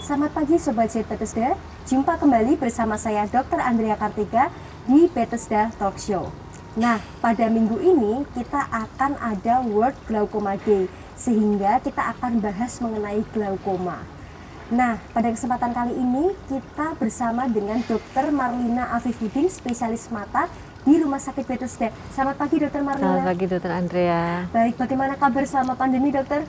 Selamat pagi Sobat Jet Bethesda, jumpa kembali bersama saya Dr. Andrea Kartika di Bethesda Talk Show. Nah, pada minggu ini kita akan ada World Glaucoma Day, sehingga kita akan bahas mengenai glaukoma. Nah, pada kesempatan kali ini kita bersama dengan Dr. Marlina Afifuddin, spesialis mata di Rumah Sakit Bethesda. Selamat pagi Dr. Marlina. Selamat pagi Dr. Andrea. Baik, bagaimana kabar selama pandemi Dokter?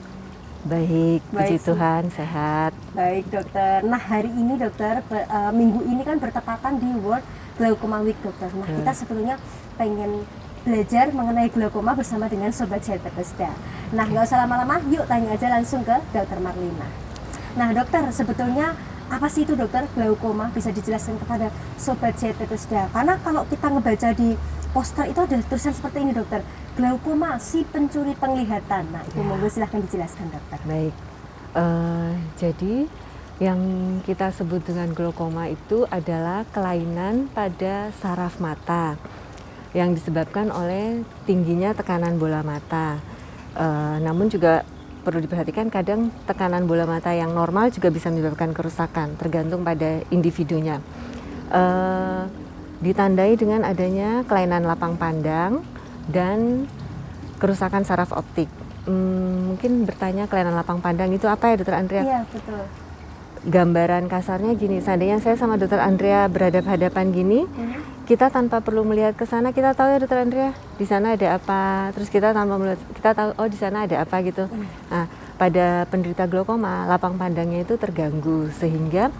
Baik, puji Tuhan, sehat. Baik dokter. Nah hari ini dokter, minggu ini kan bertepatan di World Glaucoma Week dokter. Nah kita sebetulnya pengen belajar mengenai glaukoma bersama dengan Sobat Jet Bethesda. Nah nggak usah lama-lama, yuk tanya aja langsung ke Dokter Marlina. Nah dokter, sebetulnya apa sih itu dokter glaukoma? Bisa dijelaskan kepada Sobat Jet Bethesda? Karena kalau kita ngebaca di poster itu ada tulisan seperti ini dokter, glaukoma si pencuri penglihatan. Nah itu monggo silahkan dijelaskan dokter. Baik, jadi yang kita sebut dengan glaukoma itu adalah kelainan pada saraf mata yang disebabkan oleh tingginya tekanan bola mata. Namun juga perlu diperhatikan, kadang tekanan bola mata yang normal juga bisa menyebabkan kerusakan, tergantung pada individunya. Ditandai dengan adanya kelainan lapang pandang dan kerusakan saraf optik. Mungkin bertanya kelainan lapang pandang itu apa ya Dokter Andrea? Iya betul. Gambaran kasarnya gini, seandainya saya sama Dokter Andrea berhadapan-hadapan gini, kita tanpa perlu melihat ke sana, kita tahu ya Dokter Andrea, di sana ada apa. Terus kita tanpa melihat, kita tahu oh di sana ada apa gitu. Nah, pada penderita glaukoma, lapang pandangnya itu terganggu sehingga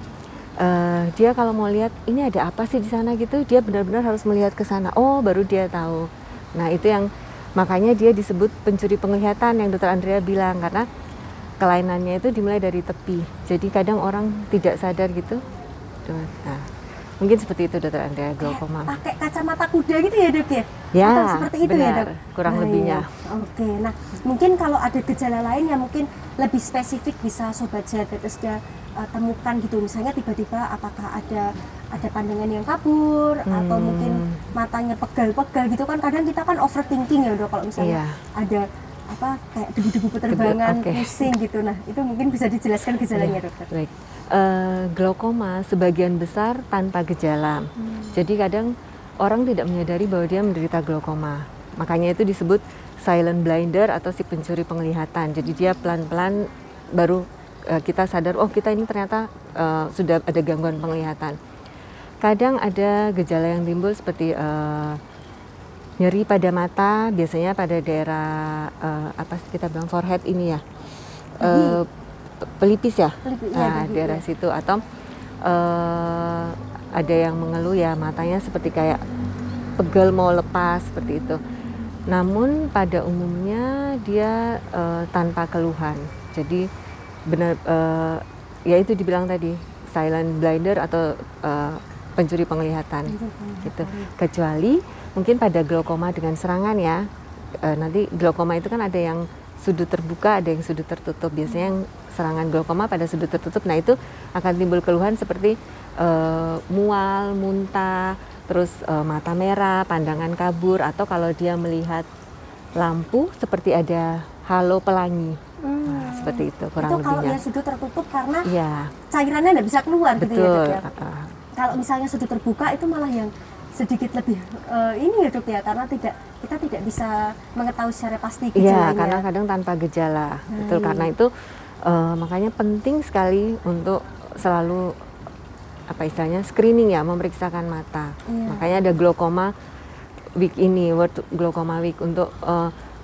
dia kalau mau lihat ini ada apa sih di sana gitu, dia benar-benar harus melihat ke sana. Oh, baru dia tahu. Nah, itu yang makanya dia disebut pencuri penglihatan yang Dokter Andrea bilang, karena kelainannya itu dimulai dari tepi. Jadi kadang orang tidak sadar gitu. Nah, mungkin seperti itu Dokter Andrea, glaukoma. Pakai kacamata kuda gitu ya dok ya? Ya, atau seperti itu benar, ya dok? kurang lebihnya. Oke, nah mungkin kalau ada gejala lain yang mungkin lebih spesifik bisa Sobat Jet Bethesda temukan gitu, misalnya tiba-tiba apakah ada pandangan yang kabur atau mungkin matanya pegal-pegal gitu kan, kadang kita kan overthinking ya dok kalau misalnya ada apa kayak debu-debu penerbangan pusing gitu. Nah itu mungkin bisa dijelaskan gejalanya dokter. Baik, glaukoma sebagian besar tanpa gejala. Jadi kadang orang tidak menyadari bahwa dia menderita glaukoma, makanya itu disebut silent blinder atau si pencuri penglihatan. Jadi dia pelan-pelan baru kita sadar, oh kita ini ternyata sudah ada gangguan penglihatan. Kadang ada gejala yang timbul seperti nyeri pada mata, biasanya pada daerah apa kita bilang forehead ini ya, pelipis ya, daerah situ, atau ada yang mengeluh ya matanya seperti kayak pegal mau lepas seperti itu. Namun pada umumnya dia tanpa keluhan. Jadi benar ya itu dibilang tadi silent blinder atau pencuri penglihatan gitu. Kecuali mungkin pada glaukoma dengan serangan ya, nanti glaukoma itu kan ada yang sudut terbuka, ada yang sudut tertutup. Biasanya yang serangan glaukoma pada sudut tertutup, nah itu akan timbul keluhan seperti mual, muntah, terus mata merah, pandangan kabur, atau kalau dia melihat lampu seperti ada halo pelangi. Nah, seperti itu kurang lebihnya. Itu kalau yang sudut tertutup karena cairannya tidak bisa keluar. Betul. Gitu ya dok ya. Kalau misalnya sudut terbuka itu malah yang sedikit lebih ini ya dok ya, karena kita tidak bisa mengetahui secara pasti gejalanya. Iya, karena kadang tanpa gejala. Betul, karena itu makanya penting sekali untuk selalu apa istilahnya screening ya, memeriksakan mata. Makanya ada glaukoma week ini, World Glaucoma Week, untuk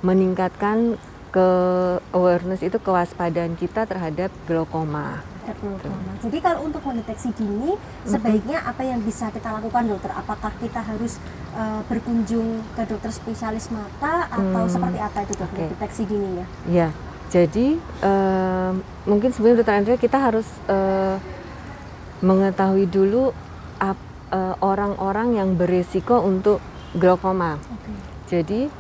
meningkatkan ke awareness itu, kewaspadaan kita terhadap glaukoma. Jadi kalau untuk mendeteksi dini, sebaiknya apa yang bisa kita lakukan dokter? Apakah kita harus berkunjung ke dokter spesialis mata atau seperti apa itu dokter deteksi dininya? Ya, jadi mungkin sebelum Dokter Andrea kita harus mengetahui dulu orang-orang yang berisiko untuk glaukoma. Jadi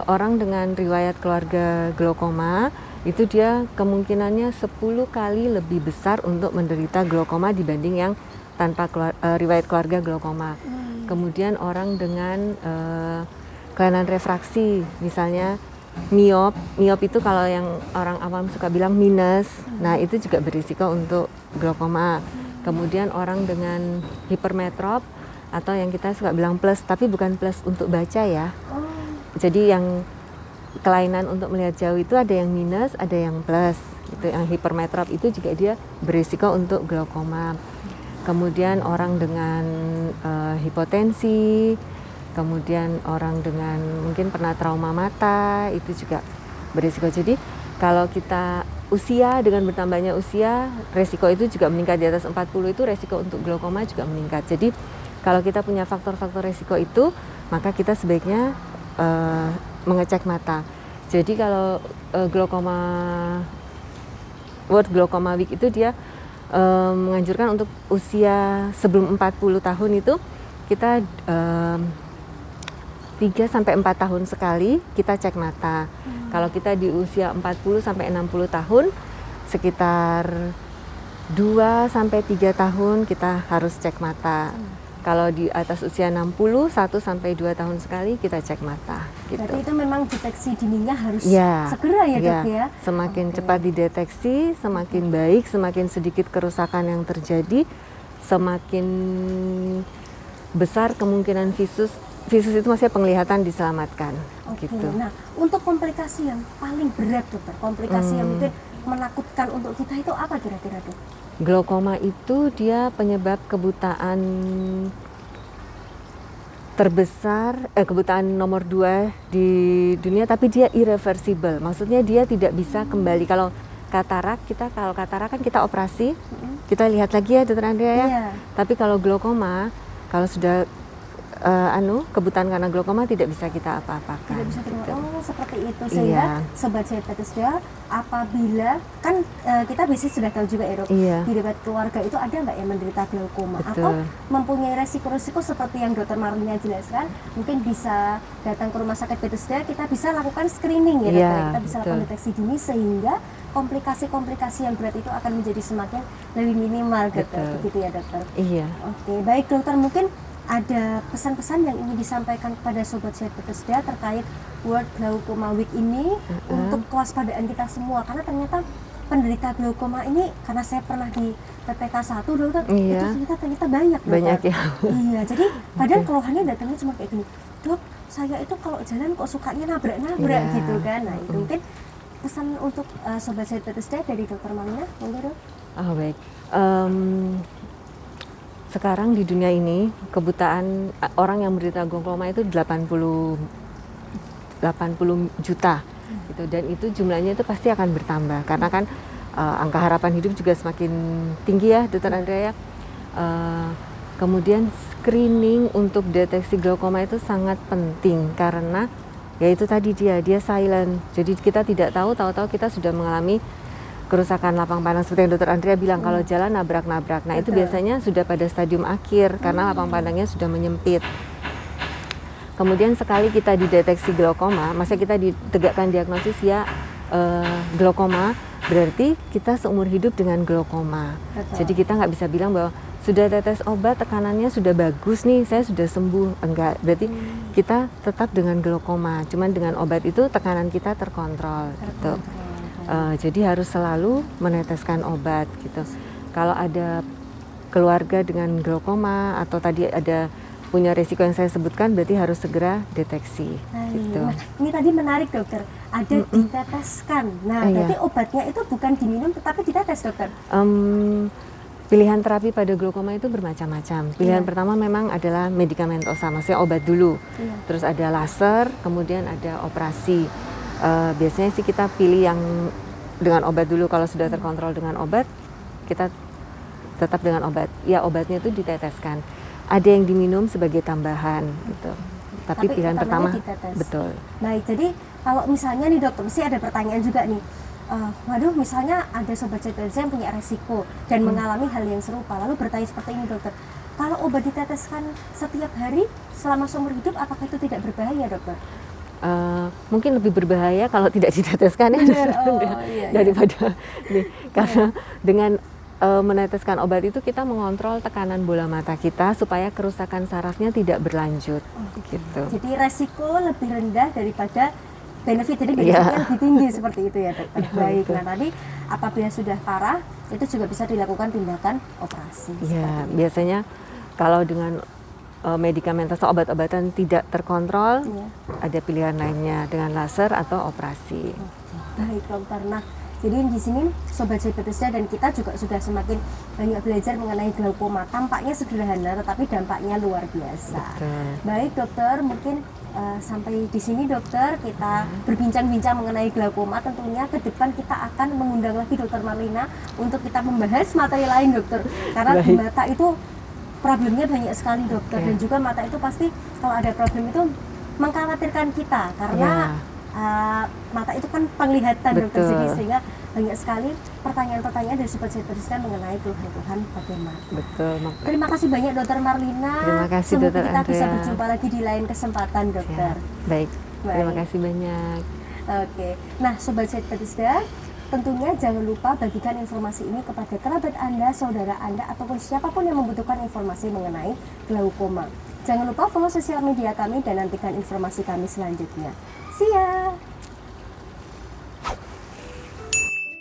orang dengan riwayat keluarga glaukoma itu dia kemungkinannya 10 kali lebih besar untuk menderita glaukoma dibanding yang tanpa riwayat keluarga glaukoma. Kemudian orang dengan kelainan refraksi, misalnya miop itu kalau yang orang awam suka bilang minus, nah itu juga berisiko untuk glaukoma. Kemudian orang dengan hipermetrop atau yang kita suka bilang plus, tapi bukan plus untuk baca ya. Oh, Jadi yang kelainan untuk melihat jauh itu ada yang minus, ada yang plus. Itu yang hipermetrop itu juga dia berisiko untuk glaukoma. Kemudian orang dengan hipotensi, kemudian orang dengan mungkin pernah trauma mata itu juga berisiko. Jadi kalau kita usia, dengan bertambahnya usia, resiko itu juga meningkat. Di atas 40 itu resiko untuk glaukoma juga meningkat. Jadi kalau kita punya faktor-faktor resiko itu, maka kita sebaiknya mengecek mata. Jadi kalau glaukoma, World Glaucoma Week itu dia menganjurkan untuk usia sebelum 40 tahun itu kita 3-4 tahun sekali kita cek mata. Kalau kita di usia 40-60 tahun, sekitar 2-3 tahun kita harus cek mata. Kalau di atas usia 60, 1-2 tahun sekali kita cek mata. Gitu. berarti itu memang deteksi dininya harus Ya, segera ya dok ya? Semakin Oke. cepat dideteksi, semakin baik, semakin sedikit kerusakan yang terjadi, semakin besar kemungkinan visus itu maksudnya penglihatan diselamatkan. Oke, Gitu. nah untuk komplikasi yang paling berat dokter, komplikasi yang mungkin menakutkan untuk kita itu apa kira-kira dok? Glaukoma itu dia penyebab kebutaan terbesar, kebutaan nomor 2 di dunia, tapi dia irreversible. Maksudnya dia tidak bisa kembali. Kalau katarak kan kita operasi, kita lihat lagi ya dokter Andrea ya. Iya. Tapi kalau glaukoma, kalau sudah kebutaan karena glaukoma tidak bisa kita apa-apakan. Tidak bisa terima. gitu. Oh seperti itu, sehingga Iya. sobat saya Bethesda, apabila kan kita biasanya sudah tahu juga ya dok, Iya. di dekat keluarga itu ada nggak yang menderita glaukoma Betul. atau mempunyai resiko-resiko seperti yang dokter Marlina jelaskan, mungkin bisa datang ke rumah sakit Bethesda, kita bisa lakukan screening ya dokter, Iya, kita bisa lakukan betul. deteksi dini sehingga komplikasi-komplikasi yang berat itu akan menjadi semakin lebih minimal dokter, Betul. begitu ya dokter. Iya. Oke, baik dokter, mungkin ada pesan-pesan yang ingin disampaikan kepada sobat sehat Bethesda terkait World Glaucoma Week ini untuk kewaspadaan kita semua, karena ternyata penderita glaukoma ini, karena saya pernah di PPK 1 dokter, Iya. itu ternyata banyak dokter. Banyak ya. Iya, jadi padahal keluhannya datangnya cuma kayak gini, dok saya itu kalau jalan kok sukanya nabrak-nabrak Iya. gitu kan. Nah itu mungkin pesan untuk sobat sehat Bethesda dari dokter Malina, monggo dok. Oh baik. Sekarang di dunia ini kebutaan orang yang menderita glaukoma itu 80 juta gitu, dan itu jumlahnya itu pasti akan bertambah karena kan angka harapan hidup juga semakin tinggi ya dokter Andrea ya. Kemudian screening untuk deteksi glaukoma itu sangat penting karena ya itu tadi dia silent, jadi kita tidak tahu-tahu kita sudah mengalami kerusakan lapang pandang seperti yang dokter Andrea bilang, kalau jalan nabrak-nabrak. Nah itu Betul. biasanya sudah pada stadium akhir karena lapang pandangnya sudah menyempit. Kemudian sekali kita dideteksi glaukoma, maksudnya kita ditegakkan diagnosis ya glaukoma, berarti kita seumur hidup dengan glaukoma. Betul. Jadi kita nggak bisa bilang bahwa sudah tetes obat tekanannya sudah bagus nih, saya sudah sembuh. Enggak, berarti kita tetap dengan glaukoma, cuman dengan obat itu tekanan kita terkontrol gitu. Jadi harus selalu meneteskan obat gitu. Kalau ada keluarga dengan glaukoma atau tadi ada punya resiko yang saya sebutkan, berarti harus segera deteksi. Gitu. Nah, ini tadi menarik dokter, ada diteteskan. Nah, Iya. berarti obatnya itu bukan diminum tetapi ditetes dokter. Pilihan terapi pada glaukoma itu bermacam-macam. Pilihan pertama memang adalah medikamentosa, maksudnya obat dulu. Iya. Terus ada laser, kemudian ada operasi. Biasanya sih kita pilih yang dengan obat dulu. Kalau sudah terkontrol dengan obat, kita tetap dengan obat. Ya obatnya itu diteteskan. Ada yang diminum sebagai tambahan gitu. Tapi pilihan pertama ditetes. betul. Baik, jadi kalau misalnya nih dokter, mesti ada pertanyaan juga nih. Waduh, misalnya ada sobat CTZ yang punya resiko dan mengalami hal yang serupa, lalu bertanya seperti ini dokter, kalau obat diteteskan setiap hari selama seumur hidup, apakah itu tidak berbahaya dokter? Mungkin lebih berbahaya kalau tidak diteteskan ya Benar, iya. daripada nih, karena dengan meneteskan obat itu kita mengontrol tekanan bola mata kita supaya kerusakan sarafnya tidak berlanjut gitu. Jadi resiko lebih rendah daripada benefit, jadi Iya. benefitnya lebih tinggi seperti itu ya dokter. Iya, Baik, betul. nah tadi apabila sudah parah itu juga bisa dilakukan tindakan operasi. Ya, seperti itu. biasanya kalau dengan medikamentos atau obat-obatan tidak terkontrol, Iya. ada pilihan lainnya dengan laser atau operasi. Baik dokter. Nah, jadi di sini Sobat Bethesda dan kita juga sudah semakin banyak belajar mengenai glaukoma. Tampaknya sederhana, tetapi dampaknya luar biasa. Betul. Baik dokter, mungkin sampai di sini dokter kita berbincang-bincang mengenai glaukoma. Tentunya ke depan kita akan mengundang lagi dokter Marlina untuk kita membahas materi lain dokter. Karena di Baik. mata itu problemnya banyak sekali dokter, Oke. dan juga mata itu pasti kalau ada problem itu mengkhawatirkan kita karena mata itu kan penglihatan dokter, Betul. jadi sehingga banyak sekali pertanyaan-pertanyaan dari Sobat Bethesda mengenai keluhan-keluhan pada mata. Betul. Terima kasih banyak dokter Marlina. Terima kasih, Semoga Dokter kita bisa Andrea. berjumpa lagi di lain kesempatan dokter. Siap. Baik. Terima Baik. kasih banyak. Oke, nah Sobat Bethesda, tentunya jangan lupa bagikan informasi ini kepada kerabat Anda, saudara Anda, ataupun siapapun yang membutuhkan informasi mengenai glaukoma. Jangan lupa follow sosial media kami dan nantikan informasi kami selanjutnya. See ya!